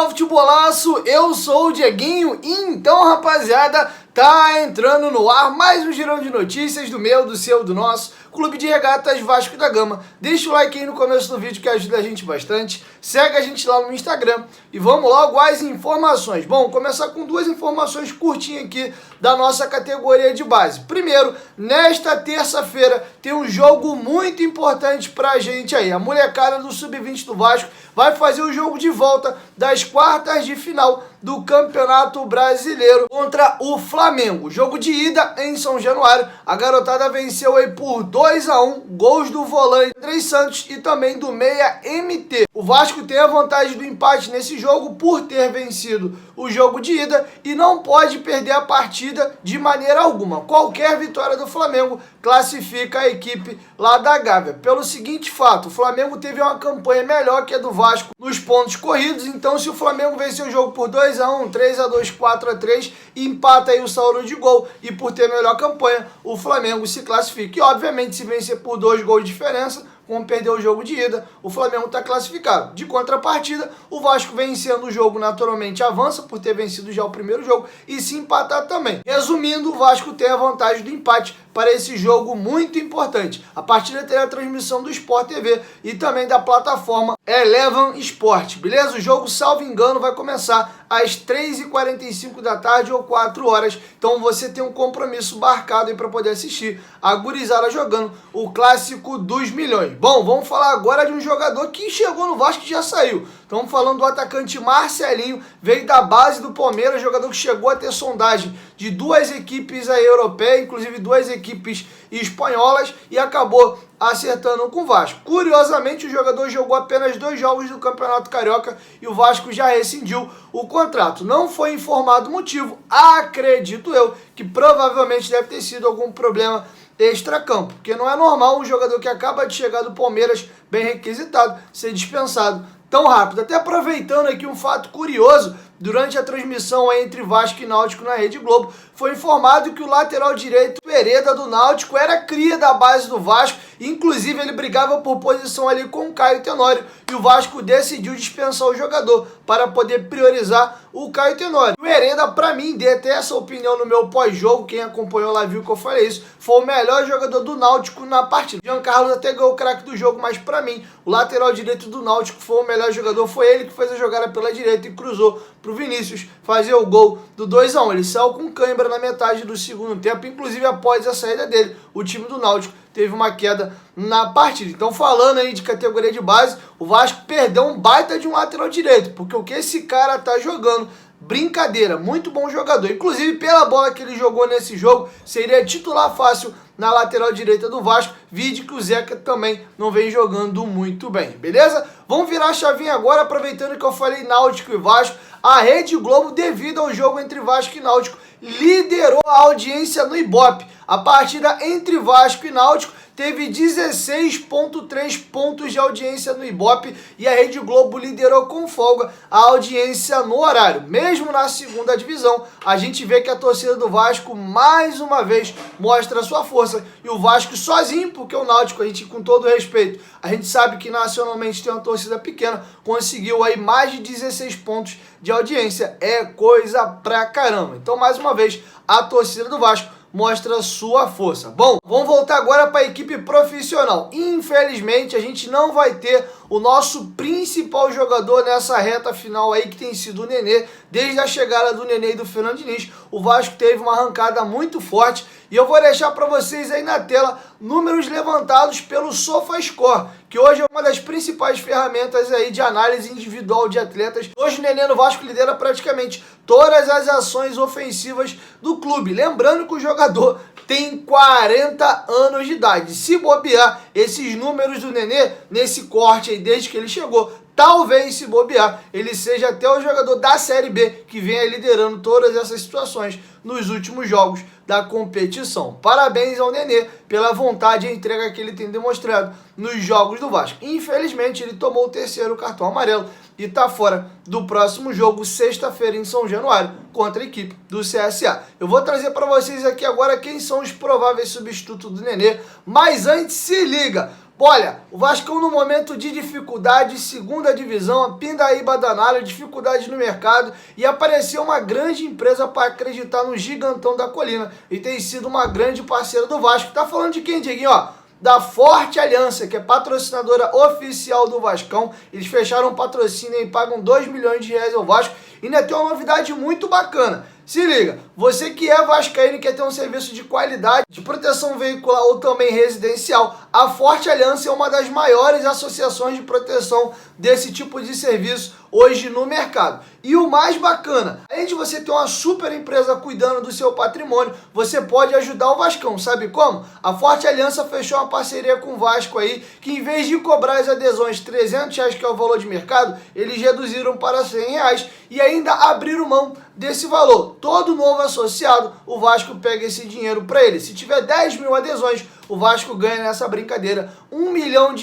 Fala futebolaço, eu sou o Dieguinho e então rapaziada, tá entrando no ar mais um girão de notícias do meu, do seu, do nosso Clube de Regatas Vasco da Gama. Deixa o like aí no começo do vídeo que ajuda a gente bastante, segue a gente lá no Instagram e vamos logo às informações. Bom, começar com duas informações curtinhas aqui da nossa categoria de base. Primeiro, nesta terça-feira tem um jogo muito importante pra gente aí, a molecada do Sub-20 do Vasco vai fazer o jogo de volta das quartas de final do Campeonato Brasileiro contra o Flamengo. Jogo de ida em São Januário. A garotada venceu aí por 2-1, gols do volante Andrei Santos e também do meia MT. O Vasco tem a vantagem do empate nesse jogo por ter vencido o jogo de ida e não pode perder a partida de maneira alguma. Qualquer vitória do Flamengo classifica a equipe lá da Gávea. Pelo seguinte fato, o Flamengo teve uma campanha melhor que a do Vasco nos pontos corridos, então se o Flamengo vencer o jogo por 2-1, 3-2, 4-3, empata aí o saldo de gol e por ter melhor campanha, o Flamengo se classifica. E obviamente se vencer por 2 gols de diferença, como perdeu o jogo de ida, o Flamengo está classificado. De contrapartida, o Vasco vencendo o jogo naturalmente avança por ter vencido já o primeiro jogo e se empatar também. Resumindo, o Vasco tem a vantagem do empate para esse jogo muito importante. A partida terá a transmissão do Sport TV e também da plataforma Eleven Sport, beleza? O jogo, salvo engano, vai começar às 3h45 da tarde ou 4 horas. Então você tem um compromisso marcado aí para poder assistir a gurizada jogando o clássico dos milhões. Bom, vamos falar agora de um jogador que chegou no Vasco e já saiu. Estamos falando do atacante Marcelinho, veio da base do Palmeiras, jogador que chegou a ter sondagem de duas equipes aí europeias, inclusive duas equipes espanholas, e acabou acertando com o Vasco. Curiosamente, o jogador jogou apenas 2 jogos do Campeonato Carioca e o Vasco já rescindiu o contrato. Não foi informado o motivo, acredito eu, que provavelmente deve ter sido algum problema extracampo, porque não é normal um jogador que acaba de chegar do Palmeiras, bem requisitado, ser dispensado tão rápido. Até aproveitando aqui um fato curioso, durante a transmissão entre Vasco e Náutico na Rede Globo, foi informado que o lateral direito Hereda do Náutico era cria da base do Vasco, inclusive ele brigava por posição ali com o Caio Tenório, e o Vasco decidiu dispensar o jogador para poder priorizar o Caio Tenório. O Hereda, para mim, dei até essa opinião no meu pós-jogo, quem acompanhou lá viu que eu falei isso, foi o melhor jogador do Náutico na partida. Jean Carlos até ganhou o craque do jogo, mas para mim, o lateral direito do Náutico foi o melhor jogador, foi ele que fez a jogada pela direita e cruzou pro Vinícius fazer o gol do 2-1. Ele saiu com cãibra na metade do segundo tempo, inclusive após a saída dele, o time do Náutico teve uma queda na partida. Então, falando aí de categoria de base, o Vasco perdeu um baita de um lateral direito, porque o que esse cara tá jogando, brincadeira, muito bom jogador. Inclusive, pela bola que ele jogou nesse jogo, seria titular fácil na lateral direita do Vasco, vide que o Zeca também não vem jogando muito bem, beleza? Vamos virar a chavinha agora, aproveitando que eu falei Náutico e Vasco. A Rede Globo, devido ao jogo entre Vasco e Náutico, liderou a audiência no Ibope. A partida entre Vasco e Náutico teve 16,3 pontos de audiência no Ibope e a Rede Globo liderou com folga a audiência no horário. Mesmo na segunda divisão, a gente vê que a torcida do Vasco mais uma vez mostra sua força e o Vasco sozinho, porque o Náutico, a gente, com todo respeito, a gente sabe que nacionalmente tem uma torcida pequena, conseguiu aí mais de 16 pontos de audiência. É coisa pra caramba. Então, mais uma vez, a torcida do Vasco mostra sua força. Bom, vamos voltar agora para a equipe profissional. Infelizmente, a gente não vai ter o nosso principal jogador nessa reta final aí, que tem sido o Nenê. Desde a chegada do Nenê e do Fernando Diniz, o Vasco teve uma arrancada muito forte e eu vou deixar para vocês aí na tela números levantados pelo SofaScore, que hoje é uma das principais ferramentas aí de análise individual de atletas. Hoje o Nenê no Vasco lidera praticamente todas as ações ofensivas do clube. Lembrando que o jogador tem 40 anos de idade. Se bobear esses números do Nenê, nesse corte aí desde que ele chegou, talvez, se bobear, ele seja até o jogador da Série B que vem liderando todas essas situações nos últimos jogos da competição. Parabéns ao Nenê pela vontade e entrega que ele tem demonstrado nos jogos do Vasco. Infelizmente, ele tomou o 3º cartão amarelo e está fora do próximo jogo, sexta-feira em São Januário, contra a equipe do CSA. Eu vou trazer para vocês aqui agora quem são os prováveis substitutos do Nenê, mas antes, se liga, Olha, o Vascão no momento de dificuldade, segunda divisão, a pindaíba danada, dificuldade no mercado, e apareceu uma grande empresa para acreditar no gigantão da colina e tem sido uma grande parceira do Vasco. Tá falando de quem, Dieguinho? Ó, da Forte Aliança, que é patrocinadora oficial do Vascão. Eles fecharam um patrocínio e pagam 2 milhões de reais ao Vasco. E ainda tem uma novidade muito bacana. Se liga, você que é vascaíno e quer ter um serviço de qualidade, de proteção veicular ou também residencial, a Forte Aliança é uma das maiores associações de proteção desse tipo de serviço hoje no mercado. E o mais bacana, além de você ter uma super empresa cuidando do seu patrimônio, você pode ajudar o Vascão. Sabe como? A Forte Aliança fechou uma parceria com o Vasco aí, que em vez de cobrar as adesões R$ 300, que é o valor de mercado, eles reduziram para R$ 100 e ainda abriram mão desse valor. Todo novo associado, o Vasco pega esse dinheiro para ele. Se tiver 10 mil adesões, o Vasco ganha nessa brincadeira R$ 1 milhão,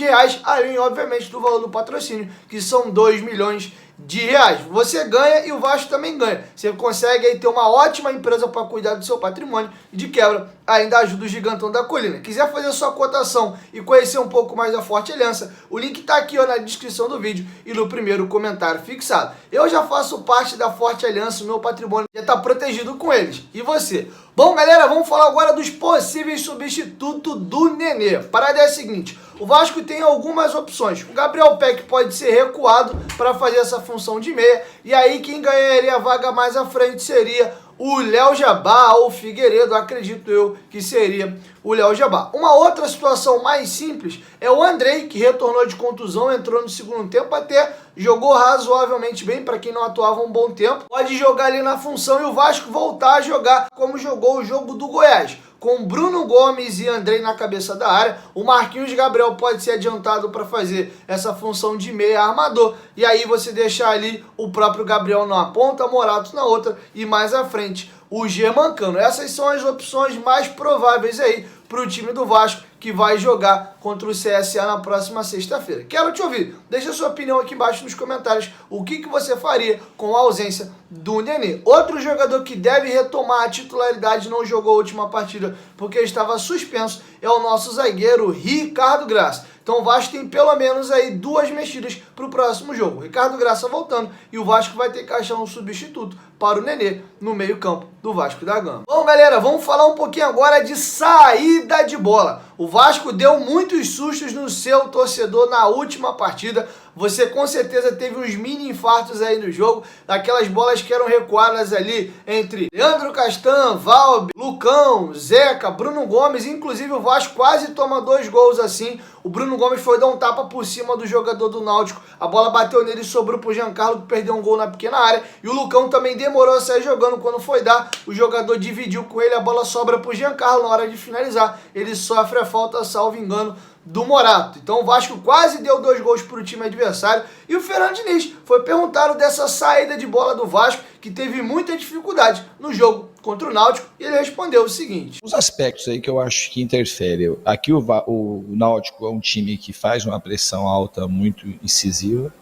além, obviamente, do valor do patrocínio, que são 2 milhões de reais. Você ganha e o Vasco também ganha. Você consegue aí ter uma ótima empresa para cuidar do seu patrimônio e, de quebra, ainda ajuda o gigantão da colina. Quiser fazer sua cotação e conhecer um pouco mais da Forte Aliança, o link está aqui, ó, na descrição do vídeo e no primeiro comentário fixado. Eu já faço parte da Forte Aliança, o meu patrimônio já está protegido com eles. E você? Bom, galera, vamos falar agora dos possíveis substitutos do Nenê. A parada é a seguinte: o Vasco tem algumas opções. O Gabriel Peck pode ser recuado para fazer essa função de meia, e aí quem ganharia a vaga mais à frente seria o Léo Jabá ou o Figueiredo, acredito eu que seria o Léo Jabá. Uma outra situação mais simples é o Andrei, que retornou de contusão, entrou no segundo tempo, até jogou razoavelmente bem, para quem não atuava um bom tempo. Pode jogar ali na função e o Vasco voltar a jogar como jogou o jogo do Goiás, com Bruno Gomes e Andrei na cabeça da área. O Marquinhos Gabriel pode ser adiantado para fazer essa função de meia armador, e aí você deixar ali o próprio Gabriel numa ponta, Morato na outra e mais à frente o Germancano. Essas são as opções mais prováveis aí para o time do Vasco, que vai jogar contra o CSA na próxima sexta-feira. Quero te ouvir. Deixa a sua opinião aqui embaixo nos comentários. O que você faria com a ausência do Nenê? Outro jogador que deve retomar a titularidade, não jogou a última partida porque estava suspenso, é o nosso zagueiro Ricardo Graça. Então o Vasco tem pelo menos aí 2 mexidas para o próximo jogo. O Ricardo Graça voltando e o Vasco vai ter que achar um substituto para o Nenê no meio-campo do Vasco da Gama. Bom, galera, vamos falar um pouquinho agora de saída de bola. O Vasco deu muitos sustos no seu torcedor na última partida. Você com certeza teve uns mini infartos aí no jogo, aquelas bolas que eram recuadas ali entre Leandro Castan, Valber, Lucão, Zeca, Bruno Gomes. Inclusive o Vasco quase toma 2 gols assim. O Bruno Gomes foi dar um tapa por cima do jogador do Náutico, a bola bateu nele e sobrou pro Giancarlo, que perdeu um gol na pequena área. E o Lucão também demorou a sair jogando. Quando foi dar, o jogador dividiu com ele, a bola sobra pro Giancarlo. Na hora de finalizar, ele sofre a falta, salvo engano, do Morato. Então o Vasco quase deu 2 gols para o time adversário. E o Fernando Diniz foi perguntado dessa saída de bola do Vasco, que teve muita dificuldade no jogo contra o Náutico, e ele respondeu o seguinte: os aspectos aí que eu acho que interferem. Aqui o Náutico é um time que faz uma pressão alta muito incisiva,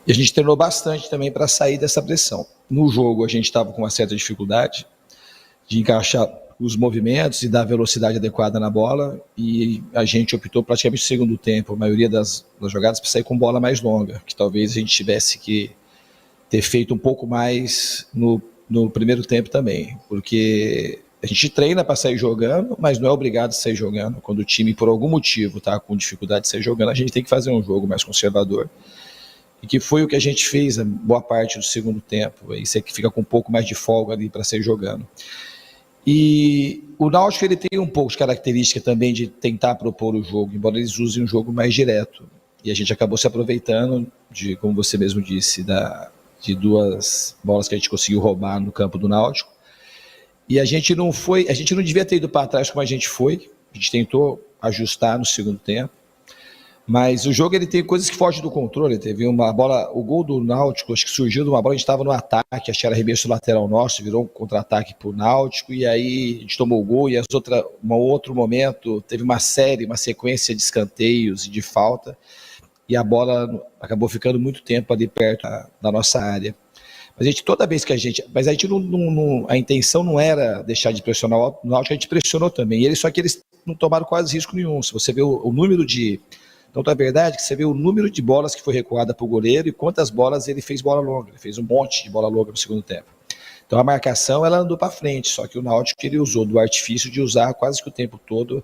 e a gente treinou bastante também para sair dessa pressão. No jogo a gente estava com uma certa dificuldade de encaixar os movimentos e dar velocidade adequada na bola, e a gente optou praticamente no segundo tempo, a maioria das jogadas, para sair com bola mais longa, que talvez a gente tivesse que ter feito um pouco mais no primeiro tempo também, porque a gente treina para sair jogando, mas não é obrigado a sair jogando. Quando o time, por algum motivo, está com dificuldade de sair jogando, a gente tem que fazer um jogo mais conservador, e que foi o que a gente fez a boa parte do segundo tempo. Aí você fica com um pouco mais de folga ali para sair jogando. E o Náutico, ele tem um pouco de característica também de tentar propor o jogo, embora eles usem um jogo mais direto. E a gente acabou se aproveitando de, como você mesmo disse, de 2 bolas que a gente conseguiu roubar no campo do Náutico. E a gente não devia ter ido para trás como a gente foi. A gente tentou ajustar no segundo tempo. Mas o jogo, ele tem coisas que fogem do controle. Teve uma bola, o gol do Náutico, acho que surgiu de uma bola, a gente estava no ataque, acho que era arremesso lateral nosso, virou um contra-ataque para o Náutico, e aí a gente tomou o gol, e um outro momento, teve uma sequência de escanteios e de falta, e a bola acabou ficando muito tempo ali perto da nossa área. Mas a gente, toda vez que a gente a intenção não era deixar de pressionar o Náutico, a gente pressionou também. Só que eles não tomaram quase risco nenhum. Se você vê o número de... Então, é verdade que você vê o número de bolas que foi recuada para o goleiro e quantas bolas ele fez bola longa. Ele fez um monte de bola longa no segundo tempo. Então, a marcação, ela andou para frente. Só que o Náutico, ele usou do artifício de usar quase que o tempo todo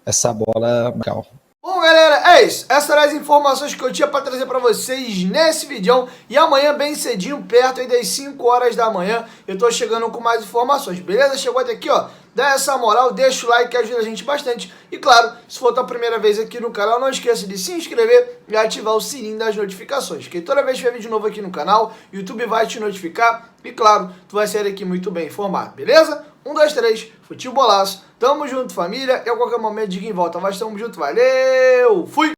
essa bola marcal. Bom, galera, é isso. Essas eram as informações que eu tinha para trazer para vocês nesse vídeo. E amanhã, bem cedinho, perto aí das 5 horas da manhã, eu tô chegando com mais informações, beleza? Chegou até aqui, ó. Dá essa moral, deixa o like que ajuda a gente bastante. E claro, se for a tua primeira vez aqui no canal, não esqueça de se inscrever e ativar o sininho das notificações. Porque toda vez que tiver vídeo novo aqui no canal, o YouTube vai te notificar. E claro, tu vai sair aqui muito bem informado, beleza? 1, 2, 3, futiu bolaço. Tamo junto, família. E a qualquer momento diga em volta. Mas tamo junto, valeu! Fui!